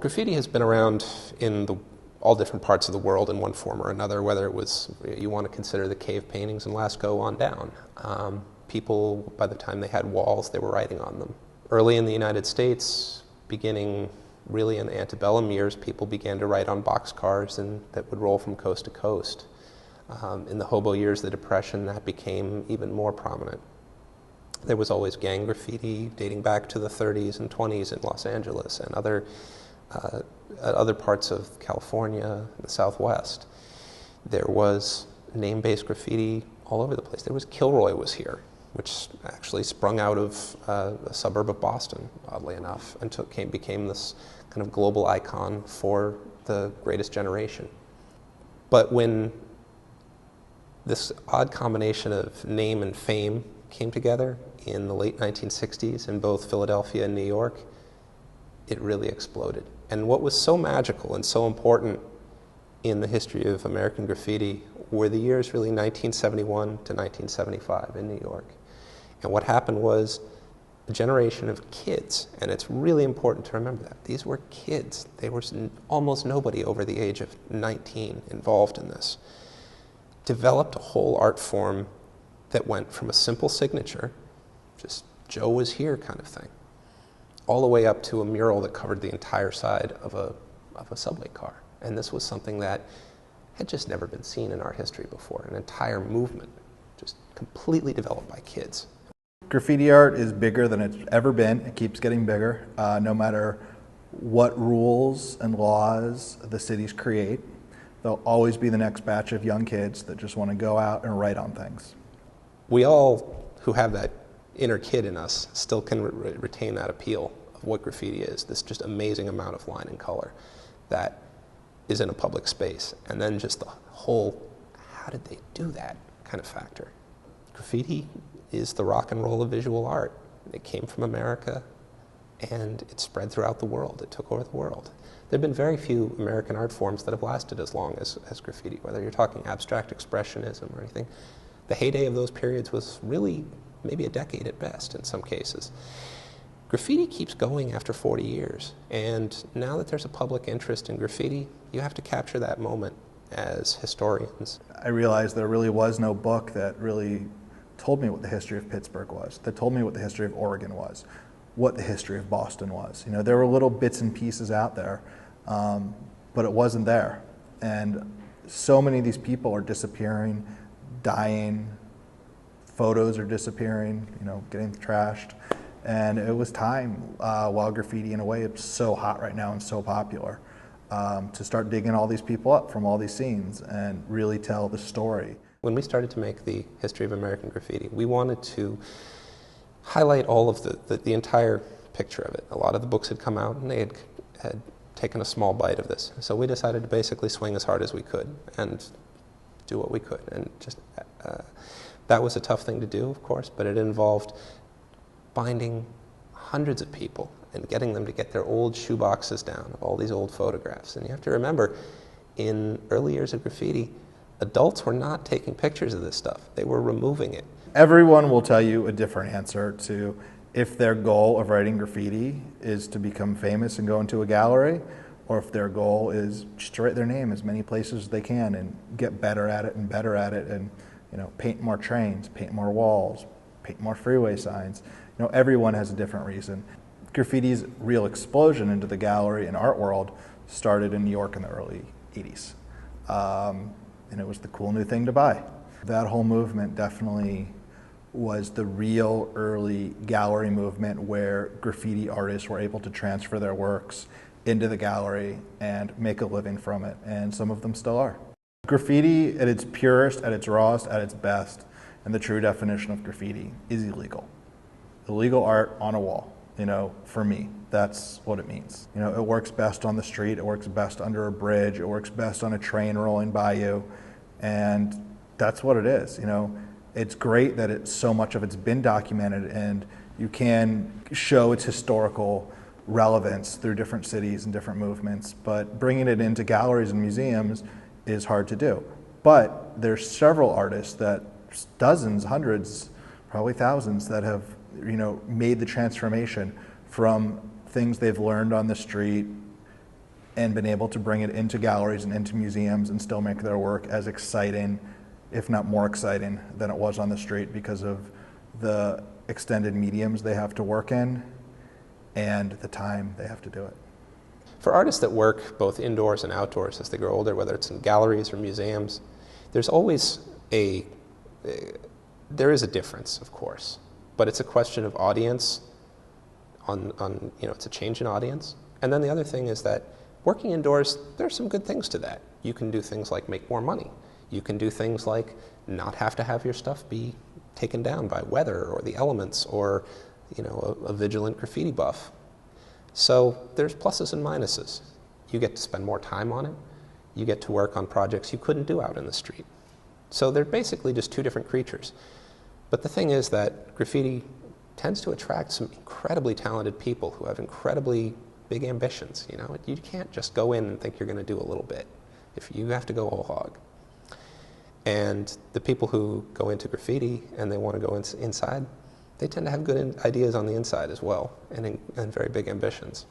graffiti has been around in all different parts of the world in one form or another, whether it was, you want to consider the cave paintings in Lascaux on down. People, by the time they had walls, they were writing on them. Early in the United States, beginning really in the antebellum years, people began to write on boxcars that would roll from coast to coast. In the hobo years, the Depression, that became even more prominent. There was always gang graffiti dating back to the 30s and 20s in Los Angeles and other parts of California and the Southwest. There was name-based graffiti all over the place. There was Kilroy was here, which actually sprung out of a suburb of Boston, oddly enough, and became this kind of global icon for the greatest generation. But when this odd combination of name and fame came together in the late 1960s in both Philadelphia and New York, it really exploded. And what was so magical and so important in the history of American graffiti were the years really 1971 to 1975 in New York. And what happened was a generation of kids, and it's really important to remember that. These were kids. There was almost nobody over the age of 19 involved in this. Developed a whole art form that went from a simple signature, just Joe was here kind of thing, all the way up to a mural that covered the entire side of a subway car. And this was something that had just never been seen in art history before, an entire movement just completely developed by kids. Graffiti art is bigger than it's ever been. It keeps getting bigger, no matter what rules and laws the cities create. There'll always be the next batch of young kids that just want to go out and write on things. We all who have that inner kid in us still can retain that appeal of what graffiti is, this just amazing amount of line and color that is in a public space. And then just the whole, how did they do that kind of factor. Graffiti is the rock and roll of visual art. It came from America and it spread throughout the world. It took over the world. There have been very few American art forms that have lasted as long as graffiti, whether you're talking abstract expressionism or anything. The heyday of those periods was really maybe a decade at best in some cases. Graffiti keeps going after 40 years, and now that there's a public interest in graffiti, you have to capture that moment as historians. I realized there really was no book that really told me what the history of Pittsburgh was, that told me what the history of Oregon was, what the history of Boston was. You know, there were little bits and pieces out there, but it wasn't there. And so many of these people are disappearing, dying, photos are disappearing, you know, getting trashed. And it was time, while graffiti in a way it's so hot right now and so popular, to start digging all these people up from all these scenes and really tell the story. When we started to make the history of American graffiti, we wanted to highlight all of the entire picture of it. A lot of the books had come out and they had taken a small bite of this. So we decided to basically swing as hard as we could and do what we could. And just that was a tough thing to do, of course, but it involved finding hundreds of people and getting them to get their old shoeboxes down of all these old photographs. And you have to remember, in early years of graffiti, adults were not taking pictures of this stuff. They were removing it. Everyone will tell you a different answer to if their goal of writing graffiti is to become famous and go into a gallery, or if their goal is just to write their name as many places as they can and get better at it and, you know, paint more trains, paint more walls, paint more freeway signs. You know, everyone has a different reason. Graffiti's real explosion into the gallery and art world started in New York in the early 80s. And it was the cool new thing to buy. That whole movement definitely was the real early gallery movement where graffiti artists were able to transfer their works into the gallery and make a living from it, and some of them still are. Graffiti at its purest, at its rawest, at its best, and the true definition of graffiti is illegal. Illegal art on a wall, you know, for me, that's what it means. You know, it works best on the street, it works best under a bridge, it works best on a train rolling by you, and that's what it is, you know. It's great that so much of it's been documented and you can show its historical relevance through different cities and different movements, but bringing it into galleries and museums is hard to do. But there's several artists, that dozens, hundreds, probably thousands, that have, you know, made the transformation from things they've learned on the street and been able to bring it into galleries and into museums and still make their work as exciting, if not more exciting, than it was on the street because of the extended mediums they have to work in and the time they have to do it. For artists that work both indoors and outdoors as they grow older, whether it's in galleries or museums, there's always there is a difference, of course, but it's a question of audience, it's a change in audience. And then the other thing is that working indoors, there's some good things to that. You can do things like make more money. You can do things like not have to have your stuff be taken down by weather or the elements or, a vigilant graffiti buff. So there's pluses and minuses. You get to spend more time on it. You get to work on projects you couldn't do out in the street. So they're basically just two different creatures. But the thing is that graffiti tends to attract some incredibly talented people who have incredibly big ambitions. You can't just go in and think you're going to do a little bit. If you have to go whole hog. And the people who go into graffiti and they want to go inside, they tend to have good ideas on the inside as well, and very big ambitions.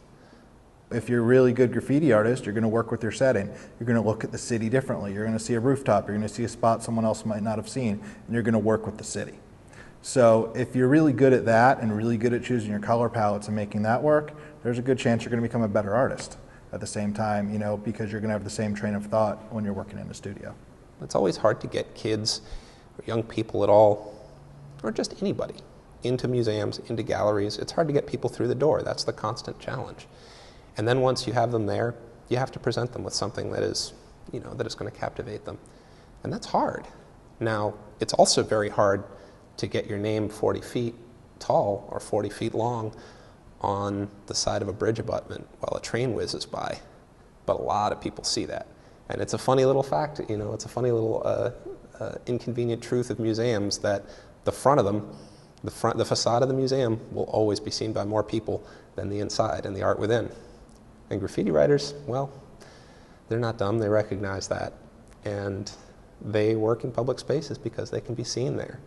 If you're a really good graffiti artist, you're going to work with your setting. You're going to look at the city differently. You're going to see a rooftop. You're going to see a spot someone else might not have seen, and you're going to work with the city. So if you're really good at that and really good at choosing your color palettes and making that work, there's a good chance you're going to become a better artist at the same time, because you're going to have the same train of thought when you're working in a studio. It's always hard to get kids or young people at all, or just anybody, into museums, into galleries. It's hard to get people through the door. That's the constant challenge. And then once you have them there, you have to present them with something that is, that is going to captivate them. And that's hard. Now, it's also very hard to get your name 40 feet tall or 40 feet long on the side of a bridge abutment while a train whizzes by. But a lot of people see that. And it's a funny little fact, it's a funny little inconvenient truth of museums that the front of them, the facade of the museum will always be seen by more people than the inside and the art within. And graffiti writers, well, they're not dumb, they recognize that. And they work in public spaces because they can be seen there.